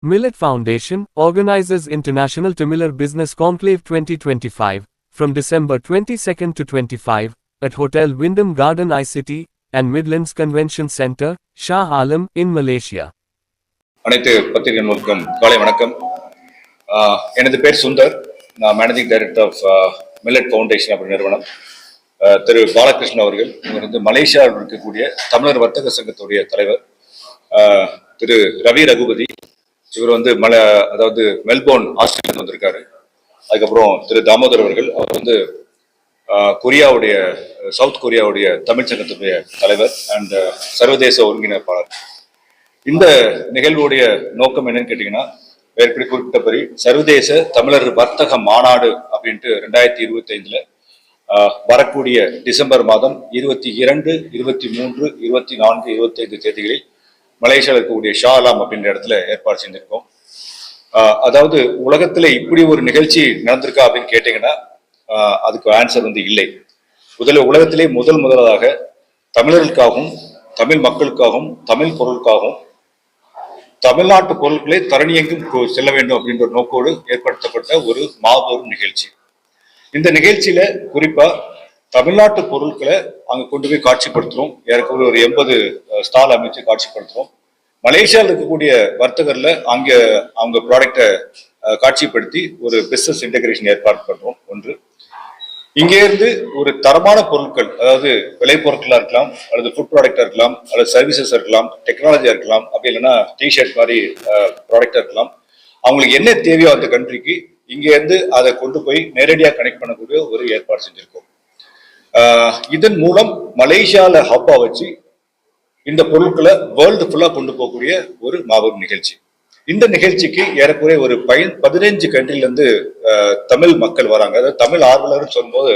Millet Foundation organizes International Tamiller Business Conclave 2025 from December 22nd to 25 at Hotel Wyndham Garden ICT and Midlands Convention Center, Shah Alam in Malaysia. அனைத்து பத்திரிகைகளுக்கும் காலை வணக்கம். எனது பேர் சுந்தர். நான் managing director of millet foundation அப்படி நிறுவனம். திரு பாலகிருஷ்ணன் அவர்கள் இவர் வந்து மலேசியாவில் இருக்கக்கூடிய தமிழர் வர்த்தக சங்கத்துடைய தலைவர். திரு ரவி ரகுபதி இவர் வந்து அதாவது மெல்போர்ன் ஆஸ்திரேலியா வந்திருக்காரு. அதுக்கப்புறம் திரு தாமோதர் அவர்கள் அவர் வந்து கொரியாவுடைய சவுத் கொரியாவுடைய தமிழ் சங்கத்துடைய தலைவர் அண்ட் சர்வதேச ஒருங்கிணைப்பாளர். இந்த நிகழ்வுடைய நோக்கம் என்னன்னு கேட்டீங்கன்னா, ஏற்கனவே குறிப்பிட்டபடி சர்வதேச தமிழர் வர்த்தக மாநாடு அப்படின்ட்டு 2025 வரக்கூடிய டிசம்பர் மாதம் 22, 23, 24, 25 தேதிகளில் மலேசியாவில் இருக்கக்கூடிய ஷா அலாம் அப்படின்ற இடத்துல ஏற்பாடு செஞ்சிருக்கோம். அதாவது உலகத்துல இப்படி ஒரு நிகழ்ச்சி நடந்திருக்கா அப்படின்னு கேட்டீங்கன்னா அதுக்கு ஆன்சர் வந்து இல்லை. உலகத்திலே முதலாக தமிழர்களுக்காகவும் தமிழ் மக்களுக்காகவும் தமிழ் பொருளுக்காகவும் தமிழ்நாட்டு பொருட்களை தரணியெங்கும் செல்ல வேண்டும் அப்படின்ற ஒரு நோக்கோடு ஏற்படுத்தப்பட்ட ஒரு மாபெரும் நிகழ்ச்சி. இந்த நிகழ்ச்சியில குறிப்பா தமிழ்நாட்டு பொருட்களை அங்க கொண்டு போய் காட்சிப்படுத்துறோம். ஏற்கனவே ஒரு 80 ஸ்டால் அமைச்சு காட்சிப்படுத்துறோம். மலேசியாவில் இருக்கக்கூடிய வர்த்தகர்ல அவங்க ப்ராடக்டை காட்சிப்படுத்தி ஒரு பிசினஸ் இன்டகிரேஷன் ஏற்பாடு பண்றோம். ஒன்று, இங்கே இருந்து ஒரு தரமான பொருட்கள், அதாவது விலை பொருட்களா இருக்கலாம், அல்லது ஃபுட் ப்ராடக்டா இருக்கலாம், அல்லது சர்வீசஸ் இருக்கலாம், டெக்னாலஜியா இருக்கலாம், அப்படி இல்லைன்னா டிஷர்ட் மாதிரி ப்ராடக்டா இருக்கலாம். அவங்களுக்கு என்ன தேவையோ அந்த கண்ட்ரிக்கு இங்கே இருந்து அதை கொண்டு போய் நேரடியாக கனெக்ட் பண்ணக்கூடிய ஒரு ஏற்பாடு செஞ்சிருக்கோம். இதன் மூலம் மலேசியால ஹப்பா வச்சு இந்த பொருட்களை வேர்ல்டு ஃபுல்லா கொண்டு போகக்கூடிய ஒரு மாபெரும் நிகழ்ச்சி. இந்த நிகழ்ச்சிக்கு ஏறக்குறைய ஒரு 15 கண்ட்ரில இருந்து தமிழ் மக்கள் வராங்க. அதாவது தமிழ் ஆர்வலர்னு சொல்லும்போது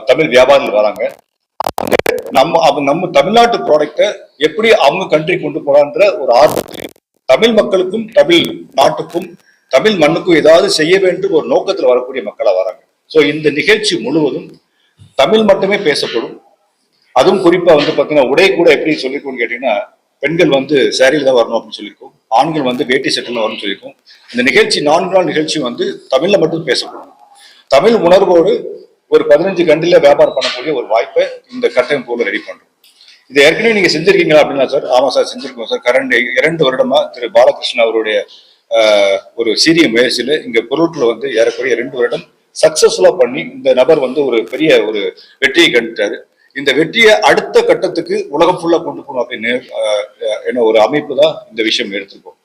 தமிழ் வியாபாரிகள் வராங்க. நம்ம தமிழ்நாட்டு ப்ராடக்டை எப்படி அவங்க கண்ட்ரி கொண்டு போறான்ற ஒரு ஆர்வத்தில் தமிழ் மக்களுக்கும் தமிழ் நாட்டுக்கும் தமிழ் மண்ணுக்கும் ஏதாவது செய்ய வேண்டும் ஒரு நோக்கத்தில் வரக்கூடிய மக்களா வராங்க. ஸோ இந்த நிகழ்ச்சி முழுவதும் தமிழ் மட்டுமே பேசப்படும். அதுவும் குறிப்பா வந்து பாத்தீங்கன்னா உடை கூட எப்படி சொல்லிருக்கோம்னு கேட்டீங்கன்னா, பெண்கள் வந்து சேரீல தான் வரணும் அப்படின்னு சொல்லியிருக்கோம், ஆண்கள் வந்து வேட்டி சட்டையில வரணும்னு சொல்லியிருக்கோம். இந்த நிகழ்ச்சி 4 நாள் நிகழ்ச்சி வந்து தமிழ்ல மட்டும் பேசப்படும். தமிழ் உணர்வோடு ஒரு 15 கண்ட்ரில வியாபாரம் பண்ணக்கூடிய ஒரு வாய்ப்பை இந்த கட்டமைப்பு போல ரெடி பண்றோம். இது ஏற்கனவே நீங்க செஞ்சிருக்கீங்களா அப்படின்னா சார், ஆமா சார் செஞ்சிருக்கோம் சார். கரண்ட் 2 வருடமா திரு பாலகிருஷ்ணன் அவருடைய ஒரு சீரிய முயற்சியில இங்க பொருட்களை வந்து ஏறக்குறைய 2 வருடம் சக்சஸ்ஃபுல்லா பண்ணி இந்த நபர் வந்து ஒரு பெரிய ஒரு வெற்றியை கண்டுட்டாரு. இந்த வெற்றியை அடுத்த கட்டத்துக்கு உலகம் ஃபுல்லா கொண்டு போகணும் அப்படின்னு என்ன ஒரு அமைப்பு தான் இந்த விஷயம் எடுத்திருக்கோம்.